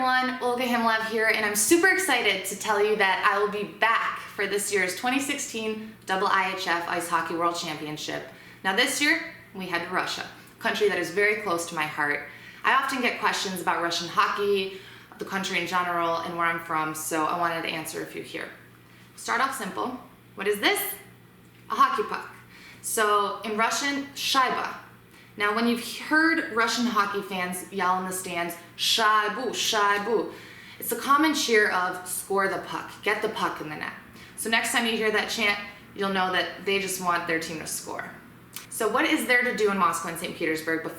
everyone, Olga Khmylev here, and I'm super excited to tell you that I will be back for this year's 2016 IIHF Ice Hockey World Championship. Now this year, we head to Russia, a country that is very close to my heart. I often get questions about Russian hockey, the country in general, and where I'm from, so I wanted to answer a few here. Start off simple. What is this? A hockey puck. So in Russian, shaiba. Now when you've heard Russian hockey fans yell in the stands, shaibu, shaibu, it's a common cheer of score the puck, get the puck in the net. So next time you hear that chant, you'll know that they just want their team to score. So what is there to do in Moscow and St. Petersburg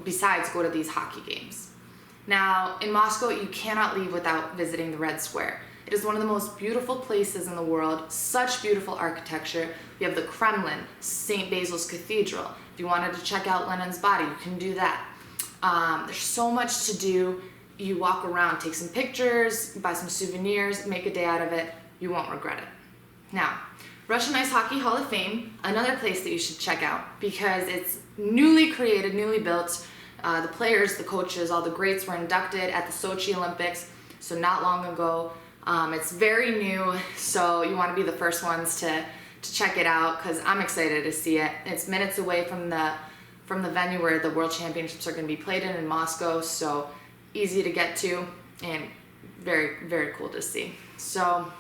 besides go to these hockey games? Now in Moscow, you cannot leave without visiting the Red Square. It is one of the most beautiful places in the world, such beautiful architecture. You have the Kremlin, St. Basil's Cathedral. If you wanted to check out Lenin's body, you can do that. There's so much to do. You walk around, take some pictures, buy some souvenirs, make a day out of it. You won't regret it. Now, Russian Ice Hockey Hall of Fame, another place that you should check out because it's newly created, newly built. The players, the coaches, all the greats were inducted at the Sochi Olympics, so not long ago. It's very new, so you want to be the first ones to check it out because I'm excited to see it. It's minutes away from the venue where the World Championships are going to be played in Moscow, so easy to get to and very, very cool to see. So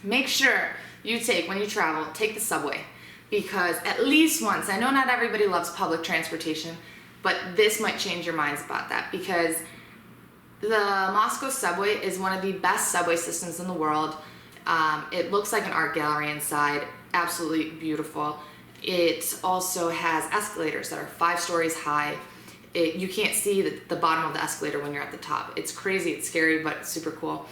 make sure you when you travel, take the subway because at least once, I know not everybody loves public transportation, but this might change your minds about that because the Moscow subway is one of the best subway systems in the world. It looks like an art gallery inside, absolutely beautiful. It also has escalators that are 5 stories high. You can't see the bottom of the escalator when you're at the top. It's crazy, it's scary, but it's super cool.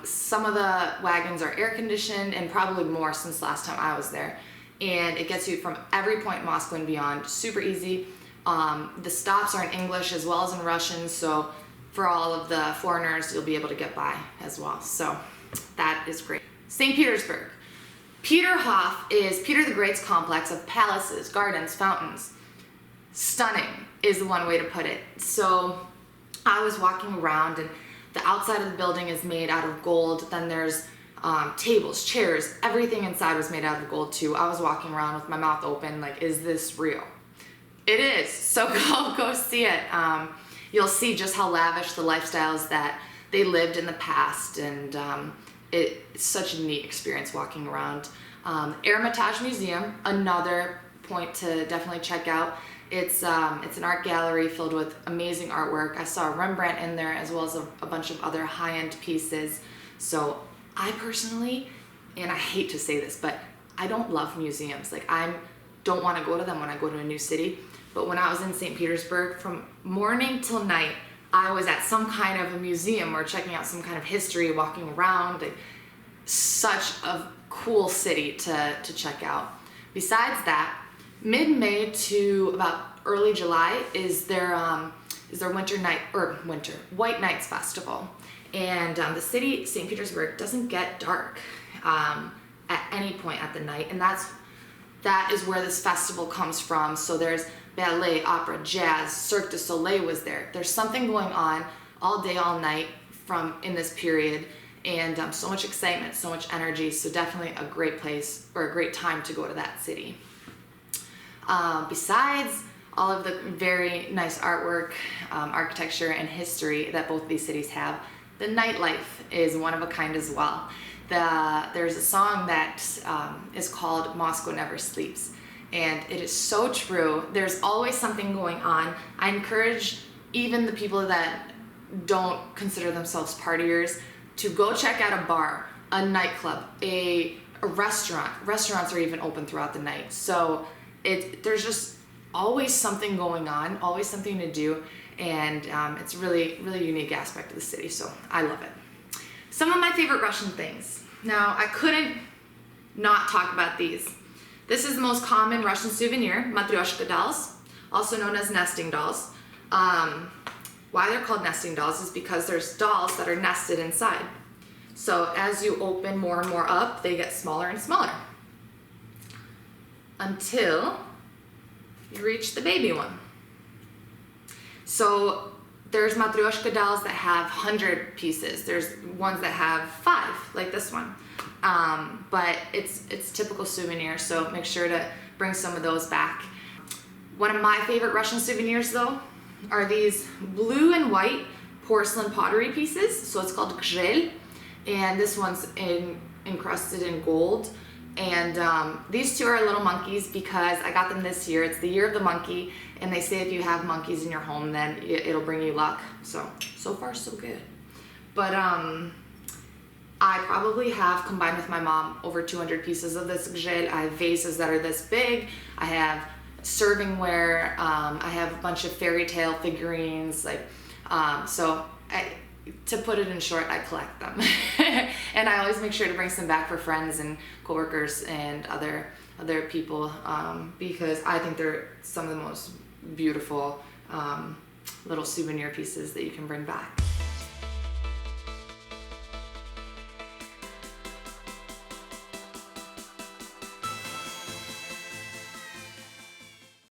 Some of the wagons are air conditioned and probably more since last time I was there. And it gets you from every point in Moscow and beyond, super easy. The stops are in English as well as in Russian, so for all of the foreigners, you'll be able to get by as well. So that is great. St. Petersburg. Peterhof is Peter the Great's complex of palaces, gardens, fountains. Stunning is one way to put it. So I was walking around and the outside of the building is made out of gold. Then there's tables, chairs, everything inside was made out of gold too. I was walking around with my mouth open like, is this real? It is, so go see it. You'll see just how lavish the lifestyles that they lived in the past, and it's such a neat experience walking around. Hermitage Museum, another point to definitely check out. It's an art gallery filled with amazing artwork. I saw Rembrandt in there as well as a bunch of other high-end pieces. So I personally, and I hate to say this, but I don't love museums. Like I don't want to go to them when I go to a new city. But when I was in St. Petersburg, from morning till night, I was at some kind of a museum or checking out some kind of history, walking around. Such a cool city to check out. Besides that, mid-May to about early July is their White Nights Festival. And the city, St. Petersburg, doesn't get dark at any point at the night, and that is where this festival comes from. So there's ballet, opera, jazz, Cirque du Soleil was there. There's something going on all day, all night in this period, and so much excitement, so much energy. So definitely a great place or a great time to go to that city. Besides all of the very nice artwork, architecture, and history that both these cities have, the nightlife is one of a kind as well. There's a song that is called Moscow Never Sleeps, and it is so true. There's always something going on. I encourage even the people that don't consider themselves partiers to go check out a bar, a nightclub, a restaurant. Restaurants are even open throughout the night. So there's just always something going on, always something to do, and it's a really, really unique aspect of the city, so I love it. Some of my favorite Russian things. Now, I couldn't not talk about these. This is the most common Russian souvenir, matryoshka dolls, also known as nesting dolls. Why they're called nesting dolls is because there's dolls that are nested inside. So as you open more and more up, they get smaller and smaller until you reach the baby one. So There's matryoshka dolls that have 100 pieces. There's ones that have 5, like this one. But it's typical souvenir, so make sure to bring some of those back. One of my favorite Russian souvenirs though are these blue and white porcelain pottery pieces. So it's called gzhel, and this one's encrusted in gold. And these two are little monkeys because I got them this year. It's the year of the monkey, and they say if you have monkeys in your home, then it'll bring you luck. So far so good. But I probably have, combined with my mom, over 200 pieces of this gzhel. I have vases that are this big. I have servingware. I have a bunch of fairy tale figurines. To put it in short, I collect them. And I always make sure to bring some back for friends and coworkers and other people because I think they're some of the most beautiful little souvenir pieces that you can bring back.